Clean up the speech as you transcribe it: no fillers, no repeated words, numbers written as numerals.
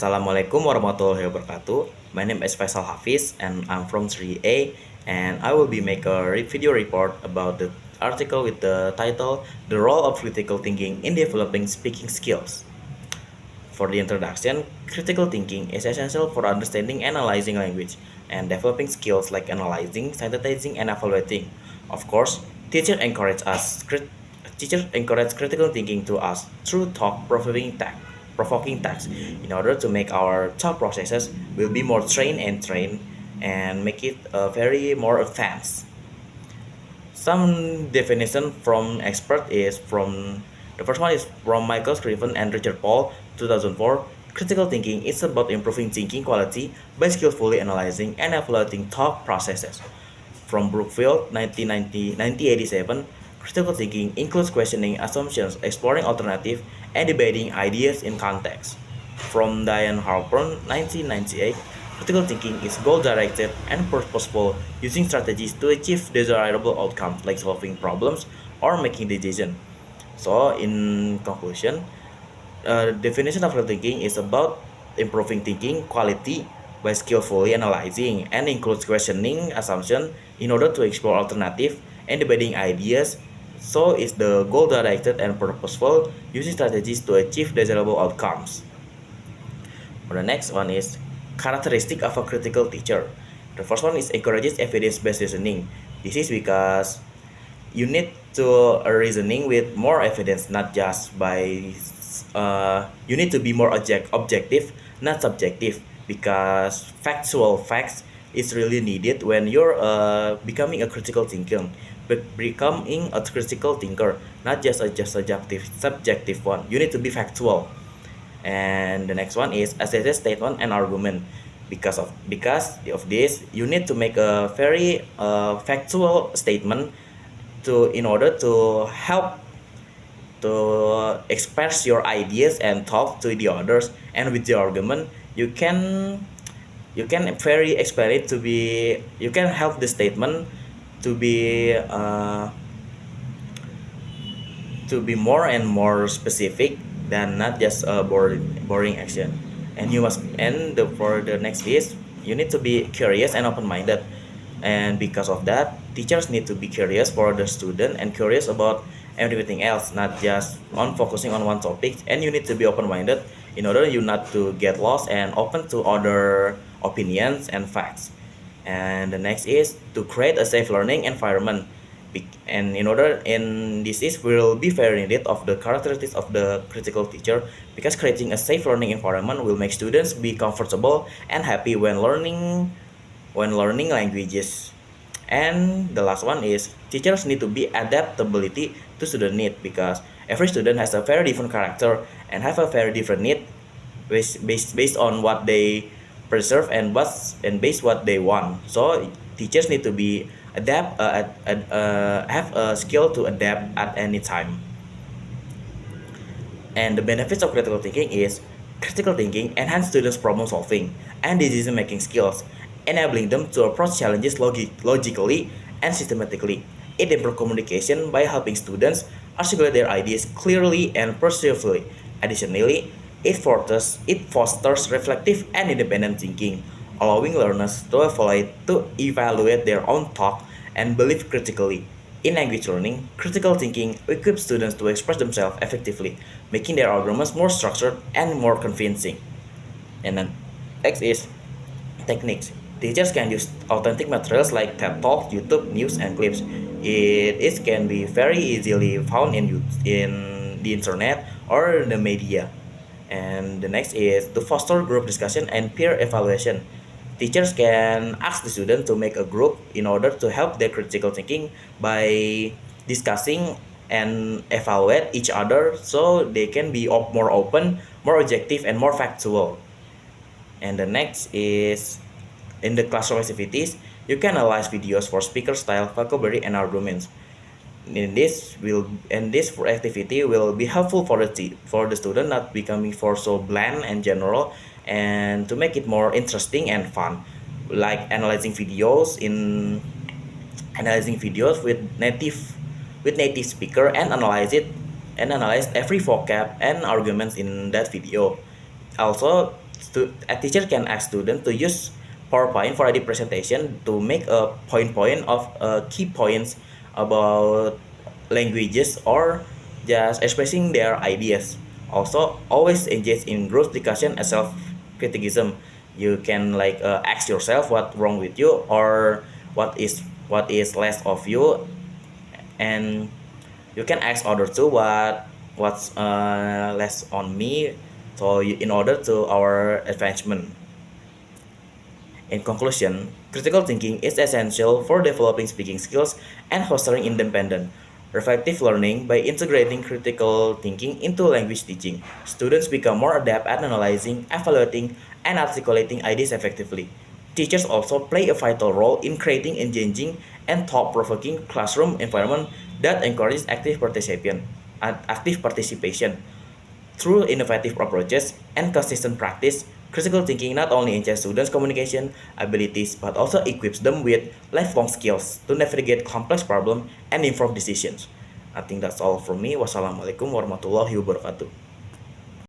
Assalamualaikum warahmatullahi wabarakatuh. My name is Faisal Hafiz and I'm from 3A, and I will be make a video report about the article with the title The Role of Critical Thinking in Developing Speaking Skills. For the introduction, critical thinking is essential for understanding and analyzing language and developing skills like analyzing, synthesizing, and evaluating. Of course, teachers encourage critical thinking to us through provoking tasks in order to make our thought processes will be more trained and make it very more advanced. Some definition from expert is from the first one is from Michael Scriven and Richard Paul, 2004. Critical thinking is about improving thinking quality by skillfully analyzing and evaluating thought processes. From Brookfield, 1987, critical thinking includes questioning assumptions, exploring alternatives, and debating ideas in context. From Diane Halpern, 1998, critical thinking is goal-directed and purposeful, using strategies to achieve desirable outcomes like solving problems or making decisions. So, in conclusion, definition of critical thinking is about improving thinking quality by skillfully analyzing and includes questioning assumption in order to explore alternative and debating ideas. So it's the goal directed and purposeful, using strategies to achieve desirable outcomes. For the next one is characteristic of a critical teacher. The first one is encourages evidence-based reasoning. This is because you need to reasoning with more evidence, not just by you need to be more objective, not subjective, because factual facts is really needed when you're becoming a critical thinker. Becoming a critical thinker, not just a just subjective one. You need to be factual. And the next one is assertive statement and argument. Because of this, you need to make a very factual statement to in order to help to express your ideas and talk to the others. And with the argument, you can very explain it to be, you can help the statement to be more and more specific than not just a boring action. And you must and the for the next is you need to be curious and open-minded. And because of that, teachers need to be curious for the student and curious about everything else, not just on focusing on one topic. And you need to be open-minded in order you not to get lost and open to other opinions and facts. And the next is to create a safe learning environment. And in order, and this is will be very needed of the characteristics of the critical teacher, because creating a safe learning environment will make students be comfortable and happy when learning languages. And the last one is teachers need to be adaptability to student need, because every student has a very different character and have a very different need based on what they preserve and based what they want. So teachers need to be have a skill to adapt at any time. And the benefits of critical thinking enhance students' problem solving and decision making skills, enabling them to approach challenges logically and systematically. It improves communication by helping students articulate their ideas clearly and persuasively. Additionally, it fosters reflective and independent thinking, allowing learners to evaluate their own thought and belief critically. In language learning, critical thinking equips students to express themselves effectively, making their arguments more structured and more convincing. And then next is techniques. Teachers can use authentic materials like TED Talk, YouTube, news, and clips. It can be very easily found in the internet or the media. And the next is to foster group discussion and peer evaluation. Teachers can ask the student to make a group in order to help their critical thinking by discussing and evaluate each other, so they can be more open, more objective, and more factual. And the next is in the classroom activities, you can analyze videos for speaker style, vocabulary, and arguments. This for activity will be helpful for the student, not becoming for so bland and general, and to make it more interesting and fun, like analyzing videos with native speaker and analyze every vocab and arguments in that video. Also, A teacher can ask students to use PowerPoint for the presentation to make a point of key points about languages or just expressing their ideas. Also, always engage in group discussion and self criticism. You can like ask yourself what wrong with you or what is less of you, and you can ask others too what's less on me, so in order to our advancement. In conclusion, critical thinking is essential for developing speaking skills and fostering independent, reflective learning. By integrating critical thinking into language teaching, students become more adept at analyzing, evaluating, and articulating ideas effectively. Teachers also play a vital role in creating engaging and thought-provoking classroom environment that encourages active participation. Through innovative approaches and consistent practice, critical thinking not only enhances students' communication abilities but also equips them with lifelong skills to navigate complex problems and informed decisions. I think that's all from me. Wassalamualaikum warahmatullahi wabarakatuh.